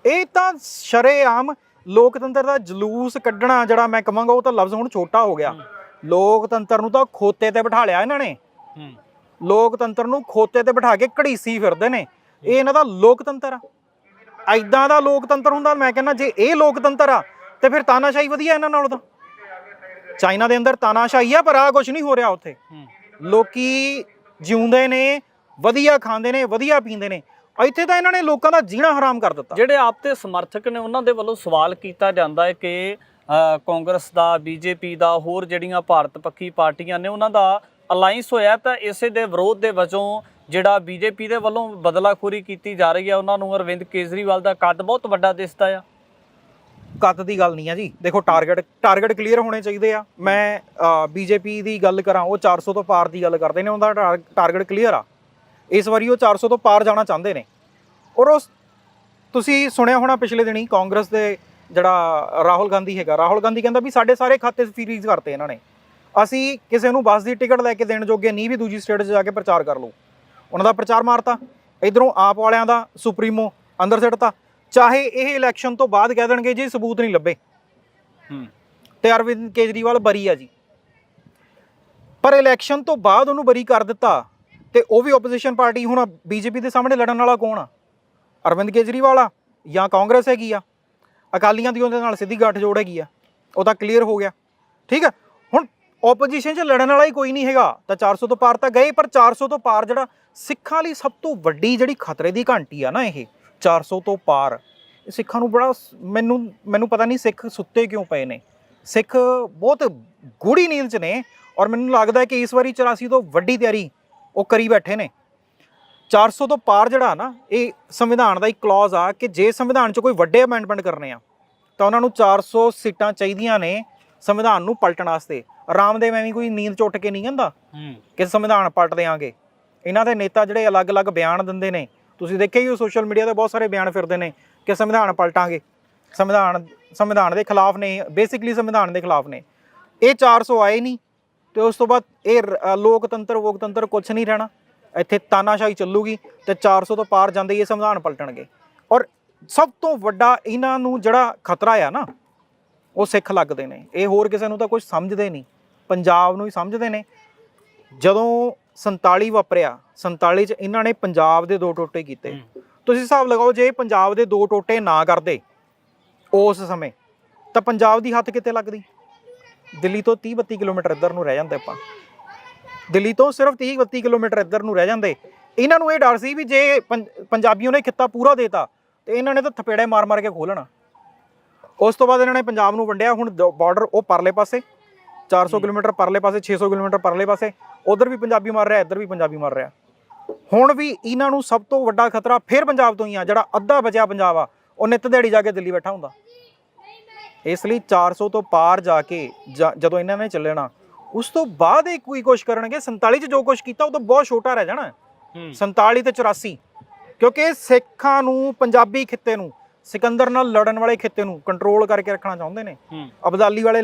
ਇਹ ਤਾਂ ਸ਼ਰੇਆਮ ਲੋਕਤੰਤਰ ਦਾ ਜਲੂਸ ਕੱਢਣਾ, ਜਿਹੜਾ ਮੈਂ ਕਹਾਂਗਾ ਉਹ ਤਾਂ ਲਫ਼ਜ਼ ਹੁਣ ਛੋਟਾ ਹੋ ਗਿਆ। ਲੋਕਤੰਤਰ ਨੂੰ ਤਾਂ ਖੋਤੇ ਤੇ ਬਿਠਾ ਲਿਆ ਇਹਨਾਂ ਨੇ। ਲੋਕਤੰਤਰ ਨੂੰ ਖੋਤੇ ਤੇ ਬਿਠਾ ਕੇ ਘੜੀਸੀ ਫਿਰਦੇ ਨੇ। ਇਹ ਇਹਨਾਂ ਦਾ ਲੋਕਤੰਤਰ ਆ। ਐਦਾਂ ਦਾ ਲੋਕਤੰਤਰ ਹੁੰਦਾ, ਮੈਂ ਕਹਿੰਦਾ ਜੇ ਇਹ ਲੋਕਤੰਤਰ ਆ ਤੇ ਫਿਰ ਤਾਨਾਸ਼ਾਹੀ ਵਧੀਆ ਇਹਨਾਂ ਨਾਲੋਂ ਤਾਂ। ਚਾਈਨਾ ਦੇ ਅੰਦਰ ਤਾਨਾਸ਼ਾਹੀ ਆ, ਪਰ ਆ ਕੁਝ ਨਹੀਂ ਹੋ ਰਿਹਾ ਉੱਥੇ। ਲੋਕੀ ਜਿਉਂਦੇ ਨੇ, ਵਧੀਆ ਖਾਂਦੇ ਨੇ, ਵਧੀਆ ਪੀਂਦੇ ਨੇ। ਇੱਥੇ ਤਾਂ ਇਹਨਾਂ ਨੇ ਲੋਕਾਂ ਦਾ ਜੀਣਾ ਹਰਾਮ ਕਰ ਦਿੱਤਾ। ਜਿਹੜੇ ਆਪ ਤੇ ਸਮਰਥਕ ਨੇ ਉਹਨਾਂ ਦੇ ਵੱਲੋਂ ਸਵਾਲ ਕੀਤਾ ਜਾਂਦਾ ਹੈ ਕਿ ਕਾਂਗਰਸ ਦਾ, ਬੀਜੇਪੀ ਦਾ, ਹੋਰ ਜਿਹੜੀਆਂ ਭਾਰਤ ਪੱਖੀ ਪਾਰਟੀਆਂ ਨੇ ਉਹਨਾਂ ਦਾ ਅਲਾਈਅੰਸ ਹੋਇਆ, ਤਾਂ ਇਸੇ ਦੇ ਵਿਰੋਧ ਦੇ ਵਜੋਂ ਜਿਹੜਾ ਬੀਜੇਪੀ ਦੇ ਵੱਲੋਂ ਬਦਲਾਖੋਰੀ ਕੀਤੀ ਜਾ ਰਹੀ ਹੈ ਉਹਨਾਂ ਨੂੰ ਅਰਵਿੰਦ ਕੇਜਰੀਵਾਲ ਦਾ ਕੱਦ ਬਹੁਤ ਵੱਡਾ ਦਿਸਦਾ ਆ? ਕੱਦ ਦੀ ਗੱਲ ਨਹੀਂ ਆ ਜੀ, ਦੇਖੋ ਟਾਰਗੇਟ ਕਲੀਅਰ ਹੋਣੇ ਚਾਹੀਦੇ ਆ। ਮੈਂ ਬੀਜੇਪੀ ਦੀ ਗੱਲ ਕਰਾਂ, ਉਹ 400 ਤੋਂ ਪਾਰ ਦੀ ਗੱਲ ਕਰਦੇ ਨੇ, ਉਹਦਾ ਟਾਰਗੇਟ ਕਲੀਅਰ ਆ। ਇਸ ਵਾਰੀ ਉਹ 400 ਤੋਂ ਪਾਰ ਜਾਣਾ ਚਾਹੁੰਦੇ ਨੇ। ਔਰ ਉਸ ਤੁਸੀਂ ਸੁਣਿਆ ਹੋਣਾ ਪਿਛਲੇ ਦਿਨੀ ਕਾਂਗਰਸ ਦੇ ਜਿਹੜਾ ਰਾਹੁਲ ਗਾਂਧੀ ਹੈਗਾ, ਰਾਹੁਲ ਗਾਂਧੀ ਕਹਿੰਦਾ ਵੀ ਸਾਡੇ ਸਾਰੇ ਖਾਤੇ ਫ੍ਰੀਜ਼ ਕਰਤੇ ਇਹਨਾਂ ਨੇ, ਅਸੀਂ ਕਿਸੇ ਨੂੰ ਬੱਸ ਦੀ ਟਿਕਟ ਲੈ ਕੇ ਦੇਣ ਜੋਗੇ ਨਹੀਂ ਵੀ ਦੂਜੀ ਸਟੇਟ 'ਚ ਜਾ ਕੇ ਪ੍ਰਚਾਰ ਕਰ ਲਓ। ਉਹਨਾਂ ਦਾ ਪ੍ਰਚਾਰ ਮਾਰਤਾ। ਇਧਰੋਂ ਆਪ ਵਾਲਿਆਂ ਦਾ ਸੁਪਰੀਮੋ ਅੰਦਰ ਸਿੱਟਤਾ। ਚਾਹੇ ਇਹ ਇਲੈਕਸ਼ਨ ਤੋਂ ਬਾਅਦ ਕਹਿ ਦੇਣਗੇ ਜੀ ਸਬੂਤ ਨਹੀਂ ਲੱਭੇ ਤੇ ਅਰਵਿੰਦ ਕੇਜਰੀਵਾਲ ਬਰੀ ਆ ਜੀ, ਪਰ ਇਲੈਕਸ਼ਨ ਤੋਂ ਬਾਅਦ ਉਹਨੂੰ ਬਰੀ ਕਰ ਦਿੱਤਾ ਤੇ ਉਹ ਵੀ ਆਪੋਜੀਸ਼ਨ ਪਾਰਟੀ। ਹੁਣ ਬੀਜੇਪੀ ਦੇ ਸਾਹਮਣੇ ਲੜਨ ਵਾਲਾ ਕੌਣ ਆ? ਅਰਵਿੰਦ ਕੇਜਰੀਵਾਲ ਆ ਜਾਂ ਕਾਂਗਰਸ ਹੈਗੀ ਆ? ਅਕਾਲੀਆਂ ਦੀ ਉਹਦੇ ਨਾਲ ਸਿੱਧੀ ਗੱਠਜੋੜ ਹੈਗੀ ਆ, ਉਹ ਤਾਂ ਕਲੀਅਰ ਹੋ ਗਿਆ। ਠੀਕ ਆ, ਹੁਣ ਆਪੋਜੀਸ਼ਨ 'ਚ ਲੜਨ ਵਾਲਾ ਹੀ ਕੋਈ ਨਹੀਂ ਹੈਗਾ ਤਾਂ 400 ਤੋਂ ਪਾਰ ਤਾਂ ਗਏ। ਪਰ 400 ਤੋਂ ਪਾਰ ਜਿਹੜਾ ਸਿੱਖਾਂ ਲਈ ਸਭ ਤੋਂ ਵੱਡੀ ਜਿਹੜੀ ਖਤਰੇ ਦੀ ਘੰਟੀ ਆ ਨਾ, ਇਹ 400 ਤੋਂ ਪਾਰ ਸਿੱਖਾਂ ਨੂੰ ਬੜਾ ਮੈਨੂੰ ਪਤਾ ਨਹੀਂ ਸਿੱਖ ਸੁੱਤੇ ਕਿਉਂ ਪਏ ਨੇ। ਸਿੱਖ ਬਹੁਤ ਗੂੜੀ ਨੀਂਦ 'ਚ ਨੇ ਔਰ ਮੈਨੂੰ ਲੱਗਦਾ ਕਿ ਇਸ ਵਾਰੀ 84 ਤੋਂ ਵੱਡੀ ਤਿਆਰੀ ਉਹ ਕਰੀ ਬੈਠੇ ਨੇ। 400 ਤੋਂ ਪਾਰ ਜਿਹੜਾ ਨਾ, ਇਹ ਸੰਵਿਧਾਨ ਦਾ ਇੱਕ ਕਲੌਜ਼ ਆ ਕਿ ਜੇ ਸੰਵਿਧਾਨ 'ਚ ਕੋਈ ਵੱਡੇ ਅਮੈਂਡਮੈਂਟ ਕਰਨੇ ਆ ਤਾਂ ਉਹਨਾਂ ਨੂੰ 400 ਸੀਟਾਂ ਚਾਹੀਦੀਆਂ ਨੇ ਸੰਵਿਧਾਨ ਨੂੰ ਪਲਟਣ ਵਾਸਤੇ। ਰਾਮਦੇਵ ਐਵੇਂ ਕੋਈ ਨੀਂਦ 'ਚ ਉੱਠ ਕੇ ਨਹੀਂ ਕਹਿੰਦਾ ਕਿ ਸੰਵਿਧਾਨ ਪਲਟ ਦੇਵਾਂਗੇ। ਇਹਨਾਂ ਦੇ ਨੇਤਾ ਜਿਹੜੇ ਅਲੱਗ-ਅਲੱਗ ਬਿਆਨ ਦਿੰਦੇ ਨੇ, ਤੁਸੀਂ ਦੇਖਿਆ ਹੀ ਉਹ ਸੋਸ਼ਲ ਮੀਡੀਆ 'ਤੇ ਬਹੁਤ ਸਾਰੇ ਬਿਆਨ ਫਿਰਦੇ ਨੇ ਕਿ ਸੰਵਿਧਾਨ ਪਲਟਾਂਗੇ, ਸੰਵਿਧਾਨ ਦੇ ਖਿਲਾਫ ਨੇ, ਬੇਸਿਕਲੀ ਸੰਵਿਧਾਨ ਦੇ ਖਿਲਾਫ ਨੇ। ਇਹ 400 ਆਏ ਨਹੀਂ ਤੇ ਉਸ ਤੋਂ ਬਾਅਦ ਇਹ ਲੋਕਤੰਤਰ ਕੁਛ ਨਹੀਂ ਰਹਿਣਾ, ਇੱਥੇ ਤਾਨਾਸ਼ਾਹੀ ਚੱਲੂਗੀ ਤੇ 400 ਤੋਂ ਪਾਰ ਜਾਂਦੇ ਹੀ ਇਹ ਸੰਵਿਧਾਨ ਪਲਟਣਗੇ। ਔਰ ਸਭ ਤੋਂ ਵੱਡਾ ਇਹਨਾਂ ਨੂੰ ਜਿਹੜਾ ਖਤਰਾ ਆ ਨਾ, ਉਹ ਸਿੱਖ ਲੱਗਦੇ ਨੇ। ਇਹ ਹੋਰ ਕਿਸੇ ਨੂੰ ਤਾਂ ਕੁਝ ਸਮਝਦੇ ਨਹੀਂ, ਪੰਜਾਬ ਨੂੰ ਹੀ ਸਮਝਦੇ ਨੇ। ਜਦੋਂ 47 ਵਾਪਰਿਆ, 47 'ਚ ਇਹਨਾਂ ਨੇ ਪੰਜਾਬ ਦੇ 2 ਟੋਟੇ ਕੀਤੇ। ਤੁਸੀਂ ਹਿਸਾਬ ਲਗਾਓ, ਜੇ ਪੰਜਾਬ ਦੇ 2 ਟੋਟੇ ਨਾ ਕਰਦੇ ਉਸ ਸਮੇਂ ਤਾਂ ਪੰਜਾਬ ਦੀ ਹੱਥ ਕਿਤੇ ਲੱਗਦੀ? ਦਿੱਲੀ ਤੋਂ 30-32 ਕਿਲੋਮੀਟਰ ਇੱਧਰ ਨੂੰ ਰਹਿ ਜਾਂਦੇ ਆਪਾਂ, ਦਿੱਲੀ ਤੋਂ ਸਿਰਫ 30-32 ਕਿਲੋਮੀਟਰ ਇੱਧਰ ਨੂੰ ਰਹਿ ਜਾਂਦੇ। ਇਹਨਾਂ ਨੂੰ ਇਹ ਡਰ ਸੀ ਵੀ ਜੇ ਪੰਜਾਬੀਆਂ ਨੇ ਖਿੱਤਾ ਪੂਰਾ ਦੇਤਾ ਤੇ ਇਹਨਾਂ ਨੇ ਤਾਂ ਥਪੇੜੇ ਮਾਰ ਕੇ ਖੋਲਣਾ। ਉਸ ਤੋਂ ਬਾਅਦ ਇਹਨਾਂ ਨੇ ਪੰਜਾਬ ਨੂੰ ਵੰਡਿਆ। ਹੁਣ ਬਾਰਡਰ ਉਹ ਪਰਲੇ ਪਾਸੇ 400 ਕਿਲੋਮੀਟਰ ਪਰਲੇ ਪਾਸੇ, 600 ਕਿਲੋਮੀਟਰ ਪਰਲੇ ਪਾਸੇ, ਉਧਰ ਵੀ ਪੰਜਾਬੀ ਮਰ ਰਿਹਾ, ਇੱਧਰ ਵੀ ਪੰਜਾਬੀ ਮਰ ਰਿਹਾ। ਹੁਣ ਵੀ ਇਹਨਾਂ ਨੂੰ ਸਭ ਤੋਂ ਵੱਡਾ ਖਤਰਾ ਫਿਰ ਪੰਜਾਬ ਤੋਂ ਹੀ ਆ। ਜਿਹੜਾ ਅੱਧਾ ਬਚਿਆ ਪੰਜਾਬ ਆ, ਉਹ ਨਿੱਤ ਦਿਹਾੜੀ ਜਾ ਕੇ ਦਿੱਲੀ ਬੈਠਾ ਹੁੰਦਾ। ਇਸ ਲਈ 400 ਤੋਂ ਪਾਰ ਜਾ ਕੇ ਜਦੋਂ ਇਹਨਾਂ ਨੇ ਚੱਲਣਾ, ਉਸ ਤੋਂ ਬਾਅਦ ਇਹ ਕੋਈ ਕੁਛ ਕਰਨਗੇ। 47 'ਚ ਜੋ ਕੁਛ ਕੀਤਾ ਉਹ ਤਾਂ ਬਹੁਤ ਛੋਟਾ ਰਹਿ ਜਾਣਾ। 47 ਤੇ 84, ਕਿਉਂਕਿ ਸਿੱਖਾਂ ਨੂੰ, ਪੰਜਾਬੀ ਖਿੱਤੇ ਨੂੰ, ਸਿਕੰਦਰ ਨਾਲ ਲੜਨ ਵਾਲੇ ਖਿੱਤੇ ਨੂੰ ਕੰਟਰੋਲ ਕਰਕੇ ਰੱਖਣਾ ਚਾਹੁੰਦੇ ਨੇ।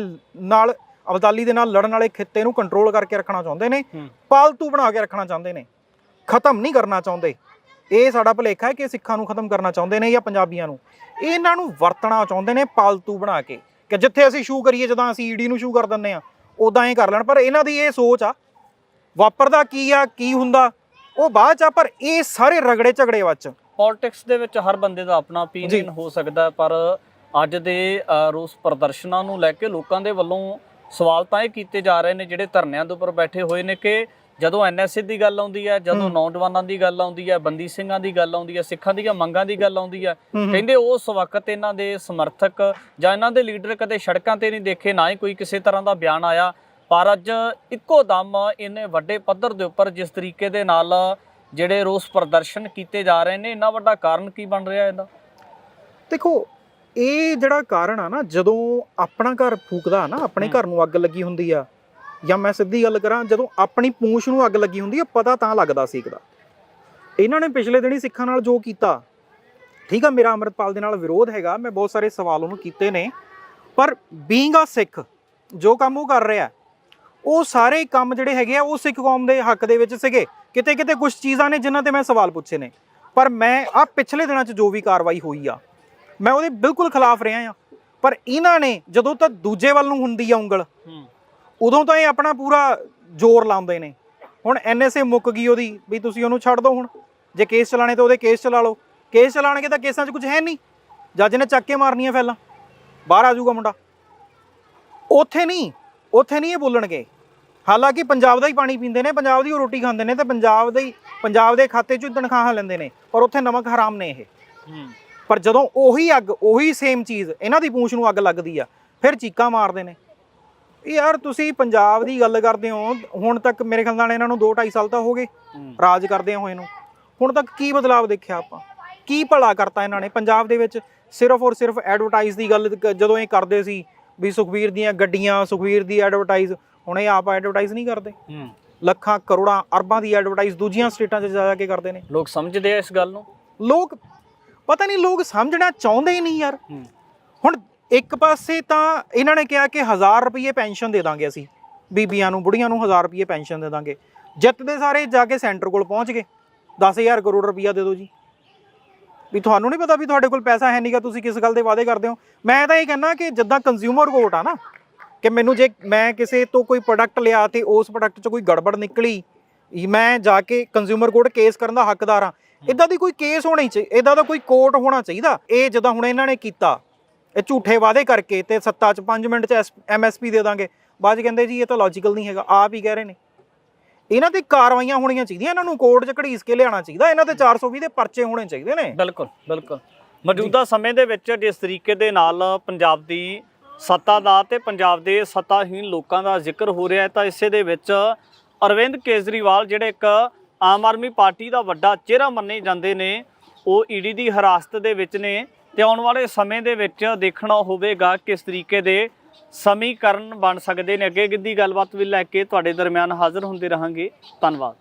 ਅਬਦਾਲੀ ਦੇ ਨਾਲ ਲੜਨ ਵਾਲੇ ਖਿੱਤੇ ਨੂੰ ਕੰਟਰੋਲ ਕਰਕੇ ਰੱਖਣਾ ਚਾਹੁੰਦੇ ਨੇ, ਪਾਲਤੂ ਬਣਾ ਕੇ ਰੱਖਣਾ ਚਾਹੁੰਦੇ ਨੇ, ਖਤਮ ਨਹੀਂ ਕਰਨਾ ਚਾਹੁੰਦੇ। ਇਹ ਸਾਡਾ ਭੁਲੇਖਾ ਹੈ ਕਿ ਸਿੱਖਾਂ ਨੂੰ ਖਤਮ ਕਰਨਾ ਚਾਹੁੰਦੇ ਨੇ ਜਾਂ ਪੰਜਾਬੀਆਂ ਨੂੰ। ਇਹਨਾਂ ਨੂੰ ਵਰਤਣਾ ਚਾਹੁੰਦੇ ਨੇ ਪਾਲਤੂ ਬਣਾ ਕੇ, ਕਿ ਜਿੱਥੇ ਅਸੀਂ ਸ਼ੂ ਕਰੀਏ, ਜਦੋਂ ਅਸੀਂ ਈਡੀ ਨੂੰ ਸ਼ੂ ਕਰ ਦਿੰਦੇ ਆ, ਉੱਦਾਂ ਹੀ ਕਰ ਲੈਣ। ਪਰ ਇਹਨਾਂ ਦੀ ਇਹ ਸੋਚ ਆ, ਵਾਪਰਦਾ ਕੀ ਆ, ਕੀ ਹੁੰਦਾ ਉਹ ਬਾਅਦ 'ਚ ਆ, ਪਰ ਇਹ ਸਾਰੇ ਰਗੜੇ ਝਗੜੇ ਵਿੱਚ ਪੋਲਿਟਿਕਸ ਦੇ ਵਿੱਚ ਹਰ ਬੰਦੇ ਦਾ ਆਪਣਾ ਓਪੀਨੀਅਨ ਹੋ ਸਕਦਾ। ਪਰ ਅੱਜ ਦੇ ਰੋਸ ਪ੍ਰਦਰਸ਼ਨਾਂ ਨੂੰ ਲੈ ਕੇ ਲੋਕਾਂ ਦੇ ਵੱਲੋਂ ਸਵਾਲ ਤਾਂ ਇਹ ਕੀਤੇ ਜਾ ਰਹੇ ਨੇ, ਜਿਹੜੇ ਧਰਨਿਆਂ ਦੇ ਉੱਪਰ ਬੈਠੇ ਹੋਏ ਨੇ, ਕਿ ਜਦੋਂ ਐਨਐਸਏ ਦੀ ਗੱਲ ਆਉਂਦੀ ਹੈ, ਜਦੋਂ ਨੌਜਵਾਨਾਂ ਦੀ ਗੱਲ ਆਉਂਦੀ ਹੈ, ਬੰਦੀ ਸਿੰਘਾਂ ਦੀ ਗੱਲ ਆਉਂਦੀ ਹੈ, ਸਿੱਖਾਂ ਦੀਆਂ ਮੰਗਾਂ ਦੀ ਗੱਲ ਆਉਂਦੀ ਹੈ, ਕਹਿੰਦੇ ਉਸ ਵਕਤ ਇਹਨਾਂ ਦੇ ਸਮਰਥਕ ਜਾਂ ਇਹਨਾਂ ਦੇ ਲੀਡਰ ਕਦੇ ਸੜਕਾਂ ਤੇ ਨਹੀਂ ਦੇਖੇ, ਨਾ ਹੀ ਕੋਈ ਕਿਸੇ ਤਰ੍ਹਾਂ ਦਾ ਬਿਆਨ ਆਇਆ। ਪਰ ਅੱਜ ਇੱਕੋ ਦਮ ਇੰਨੇ ਵੱਡੇ ਪੱਧਰ ਦੇ ਉੱਪਰ ਜਿਸ ਤਰੀਕੇ ਦੇ ਨਾਲ ਜਿਹੜੇ ਰੋਸ ਪ੍ਰਦਰਸ਼ਨ ਕੀਤੇ ਜਾ ਰਹੇ ਨੇ, ਇੰਨਾ ਵੱਡਾ ਕਾਰਨ ਕੀ ਬਣ ਰਿਹਾ ਇਹਦਾ? ਦੇਖੋ, ਇਹ ਜਿਹੜਾ ਕਾਰਨ ਆ ਨਾ, ਜਦੋਂ ਆਪਣਾ ਘਰ ਫੂਕਦਾ ਨਾ, ਆਪਣੇ ਘਰ ਨੂੰ ਅੱਗ ਲੱਗੀ ਹੁੰਦੀ ਆ, ਜਾਂ ਮੈਂ ਸਿੱਧੀ ਗੱਲ ਕਰਾਂ, ਜਦੋਂ ਆਪਣੀ ਪੂੰਛ ਨੂੰ ਅੱਗ ਲੱਗੀ ਹੁੰਦੀ ਆ, ਪਤਾ ਤਾਂ ਲੱਗਦਾ ਸੇਕਦਾ। ਇਹਨਾਂ ਨੇ ਪਿਛਲੇ ਦਿਨੀ ਸਿੱਖਾਂ ਨਾਲ ਜੋ ਕੀਤਾ, ਠੀਕ ਆ, ਮੇਰਾ ਅੰਮ੍ਰਿਤਪਾਲ ਦੇ ਨਾਲ ਵਿਰੋਧ ਹੈਗਾ, ਮੈਂ ਬਹੁਤ ਸਾਰੇ ਸਵਾਲ ਉਹਨੂੰ ਕੀਤੇ ਨੇ, ਪਰ ਬੀਇੰਗ ਆ ਸਿੱਖ, ਜੋ ਕੰਮ ਉਹ ਕਰ ਰਿਹਾ, ਉਹ ਸਾਰੇ ਕੰਮ ਜਿਹੜੇ ਹੈਗੇ ਆ ਉਹ ਸਿੱਖ ਕੌਮ ਦੇ ਹੱਕ ਦੇ ਵਿੱਚ ਸੀਗੇ। ਕਿਤੇ ਕਿਤੇ ਕੁਝ ਚੀਜ਼ਾਂ ਨੇ ਜਿਨ੍ਹਾਂ ਤੇ ਮੈਂ ਸਵਾਲ ਪੁੱਛੇ ਨੇ, ਪਰ ਮੈਂ ਆ ਪਿਛਲੇ ਦਿਨਾਂ 'ਚ ਜੋ ਵੀ ਕਾਰਵਾਈ ਹੋਈ ਆ, ਮੈਂ ਉਹਦੇ ਬਿਲਕੁਲ ਖਿਲਾਫ ਰਿਹਾ ਆ। ਪਰ ਇਹਨਾਂ ਨੇ ਜਦੋਂ ਤਾਂ ਦੂਜੇ ਵੱਲ ਨੂੰ ਹੁੰਦੀ ਆ ਉਂਗਲ, ਉਦੋਂ ਤਾਂ ਇਹ ਆਪਣਾ ਪੂਰਾ ਜ਼ੋਰ ਲਾਉਂਦੇ ਨੇ। ਹੁਣ ਐਨਐਸਏ ਮੁੱਕ ਗਈ ਉਹਦੀ, ਵੀ ਤੁਸੀਂ ਉਹਨੂੰ ਛੱਡ ਦਿਓ, ਹੁਣ ਜੇ ਕੇਸ ਚਲਾਣੇ ਤਾਂ ਉਹਦੇ ਕੇਸ ਚਲਾ ਲਓ। ਕੇਸ ਚਲਾਣਗੇ ਤਾਂ ਕੇਸਾਂ 'ਚ ਕੁਝ ਹੈ ਨਹੀਂ, ਜੱਜ ਨੇ ਚੱਕ ਕੇ ਮਾਰਨੀਆਂ ਫੈਲਾਂ, ਬਾਹਰ ਆ ਜਾਊਗਾ ਮੁੰਡਾ। ਉੱਥੇ ਨਹੀਂ ਇਹ ਬੋਲਣਗੇ। ਹਾਲਾਂਕਿ ਪੰਜਾਬ ਦਾ ਹੀ ਪਾਣੀ ਪੀਂਦੇ ਨੇ, ਪੰਜਾਬ ਦੀ ਉਹ ਰੋਟੀ ਖਾਂਦੇ ਨੇ, ਤੇ ਪੰਜਾਬ ਦੇ ਖਾਤੇ 'ਚੋਂ ਤਨਖਾਹਾਂ ਲੈਂਦੇ ਨੇ, ਪਰ ਉੱਥੇ ਨਮਕ ਹਰਾਮ ਨੇ ਇਹ। ਪਰ ਜਦੋਂ ਉਹੀ ਅੱਗ, ਉਹੀ ਸੇਮ ਚੀਜ਼ ਇਹਨਾਂ ਦੀ ਪੂੰਛ ਨੂੰ ਅੱਗ ਲੱਗਦੀ ਆ, ਫਿਰ ਚੀਕਾਂ ਮਾਰਦੇ ਨੇ। ਯਾਰ ਤੁਸੀਂ ਪੰਜਾਬ ਦੀ ਗੱਲ ਕਰਦੇ ਹੋ, ਹੁਣ ਤੱਕ ਮੇਰੇ ਖਿਆਲ ਨਾਲ ਇਹਨਾਂ ਨੂੰ 2-2.5 ਸਾਲ ਤਾਂ ਹੋ ਗਏ ਰਾਜ ਕਰਦੇ ਹੋਏ ਨੂੰ। ਹੁਣ ਤੱਕ ਕੀ ਬਦਲਾਵ ਦੇਖਿਆ ਆਪਾਂ? ਕੀ ਭਲਾ ਕਰਤਾ ਇਹਨਾਂ ਨੇ ਪੰਜਾਬ ਦੇ ਵਿੱਚ? ਸਿਰਫ ਔਰ ਸਿਰਫ ਐਡਵਰਟਾਈਜ਼ ਦੀ ਗੱਲ ਜਦੋਂ ਇਹ ਕਰਦੇ ਸੀ ਵੀ ਸੁਖਬੀਰ ਦੀਆਂ ਗੱਡੀਆਂ, ਸੁਖਬੀਰ ਦੀ ਐਡਵਰਟਾਈਜ਼, ਹੁਣ ਇਹ ਆਪ ਐਡਵਰਟਾਈਜ਼ ਨਹੀਂ ਕਰਦੇ। ਲੱਖਾਂ ਕਰੋੜਾਂ ਅਰਬਾਂ ਦੀ ਐਡਵਰਟਾਈਜ਼ ਦੂਜੀਆਂ ਸਟੇਟਾਂ 'ਚ ਜਾ ਕੇ ਕਰਦੇ ਨੇ। ਲੋਕ ਸਮਝਦੇ ਆ ਇਸ ਗੱਲ ਨੂੰ? ਲੋਕ ਪਤਾ ਨਹੀਂ, ਲੋਕ ਸਮਝਣਾ ਚਾਹੁੰਦੇ ਹੀ ਨਹੀਂ ਯਾਰ। ਹੁਣ ਇੱਕ ਪਾਸੇ ਤਾਂ ਇਹਨਾਂ ਨੇ ਕਿਹਾ ਕਿ 1000 ਰੁਪਏ ਪੈਨਸ਼ਨ ਦੇ ਦਾਂਗੇ ਅਸੀਂ ਬੀਬੀਆਂ ਨੂੰ, ਬੁੜੀਆਂ ਨੂੰ 1000 ਰੁਪਏ ਪੈਨਸ਼ਨ ਦੇ ਦਾਂਗੇ। ਜਿੱਤਦੇ ਸਾਰੇ ਜਾ ਕੇ ਸੈਂਟਰ ਕੋਲ ਪਹੁੰਚ ਗਏ, 10,000 ਕਰੋੜ ਰੁਪਈਆ ਦੇ ਦਿਓ ਜੀ। ਵੀ ਤੁਹਾਨੂੰ ਨਹੀਂ ਪਤਾ ਵੀ ਤੁਹਾਡੇ ਕੋਲ ਪੈਸਾ ਹੈ ਨਹੀਂਗਾ, ਤੁਸੀਂ ਕਿਸ ਗੱਲ ਦੇ ਵਾਅਦੇ ਕਰਦੇ ਹੋ? ਮੈਂ ਤਾਂ ਇਹ ਕਹਿੰਦਾ ਕਿ ਜਿੱਦਾਂ ਕੰਜ਼ਿਊਮਰ ਕੋਰਟ ਆ ਨਾ, ਕਿ ਮੈਨੂੰ ਜੇ ਮੈਂ ਕਿਸੇ ਤੋਂ ਕੋਈ ਪ੍ਰੋਡਕਟ ਲਿਆ ਤੇ ਉਸ ਪ੍ਰੋਡਕਟ 'ਚ ਕੋਈ ਗੜਬੜ ਨਿਕਲੀ, ਮੈਂ ਜਾ ਕੇ ਕੰਜ਼ਿਊਮਰ ਕੋਰਟ ਕੇਸ ਕਰਨ ਦਾ ਹੱਕਦਾਰ ਹਾਂ। ਇੱਦਾਂ ਦੀ ਕੋਈ ਕੇਸ ਹੋਣੀ ਚਾਹੀਦੀ, ਇੱਦਾਂ ਦਾ ਕੋਈ ਕੋਰਟ ਹੋਣਾ ਚਾਹੀਦਾ। ਇਹ ਜਿੱਦਾਂ ਹੁਣ ਇਹਨਾਂ ਨੇ ਕੀਤਾ, ਇਹ ਝੂਠੇ ਵਾਅਦੇ ਕਰਕੇ ਤੇ ਸੱਤਾ 'ਚ 5 ਮਿੰਟ 'ਚ MSP ਦੇ ਦਾਂਗੇ, ਬਾਅਦ 'ਚ ਕਹਿੰਦੇ ਜੀ ਇਹ ਤਾਂ ਲੌਜੀਕਲ ਨਹੀਂ ਹੈਗਾ। ਆਪ ਹੀ ਕਹਿ ਰਹੇ ਨੇ। ਇਹਨਾਂ ਤੇ ਕਾਰਵਾਈਆਂ ਹੋਣੀਆਂ ਚਾਹੀਦੀਆਂ, ਇਹਨਾਂ ਨੂੰ ਕੋਰਟ 'ਚ ਘੜੀਸ ਕੇ ਲਿਆਉਣਾ ਚਾਹੀਦਾ, ਇਹਨਾਂ ਤੇ 420 ਦੇ ਪਰਚੇ ਹੋਣੇ ਚਾਹੀਦੇ ਨੇ। ਬਿਲਕੁਲ ਬਿਲਕੁਲ। ਮੌਜੂਦਾ ਸਮੇਂ ਦੇ ਵਿੱਚ ਜਿਸ ਤਰੀਕੇ ਦੇ ਨਾਲ ਪੰਜਾਬ ਦੀ ਸੱਤਾ ਦਾ ਤੇ ਪੰਜਾਬ ਦੇ ਸੱਤਾਹੀਨ ਲੋਕਾਂ ਦਾ ਜ਼ਿਕਰ ਹੋ ਰਿਹਾ ਹੈ, ਤਾਂ ਇਸੇ ਦੇ ਵਿੱਚ ਅਰਵਿੰਦ ਕੇਜਰੀਵਾਲ ਜਿਹੜੇ ਇੱਕ ਆਮ ਆਦਮੀ ਪਾਰਟੀ ਦਾ ਵੱਡਾ ਚਿਹਰਾ ਮੰਨੇ ਜਾਂਦੇ ਨੇ, ਉਹ ਈਡੀ ਦੀ ਹਿਰਾਸਤ ਦੇ ਵਿੱਚ ਨੇ। ਤੇ ਆਉਣ ਵਾਲੇ ਸਮੇਂ ਦੇ ਵਿੱਚ ਦੇਖਣਾ ਹੋਵੇਗਾ ਕਿਸ ਤਰੀਕੇ ਦੇ ਸਮੀਕਰਨ ਬਣ ਸਕਦੇ ਨੇ। ਅੱਗੇ ਦੀ ਗੱਲਬਾਤ ਵੀ ਲੈ ਕੇ ਤੁਹਾਡੇ ਦਰਮਿਆਨ ਹਾਜ਼ਰ ਹੁੰਦੇ ਰਹਾਂਗੇ। ਧੰਨਵਾਦ।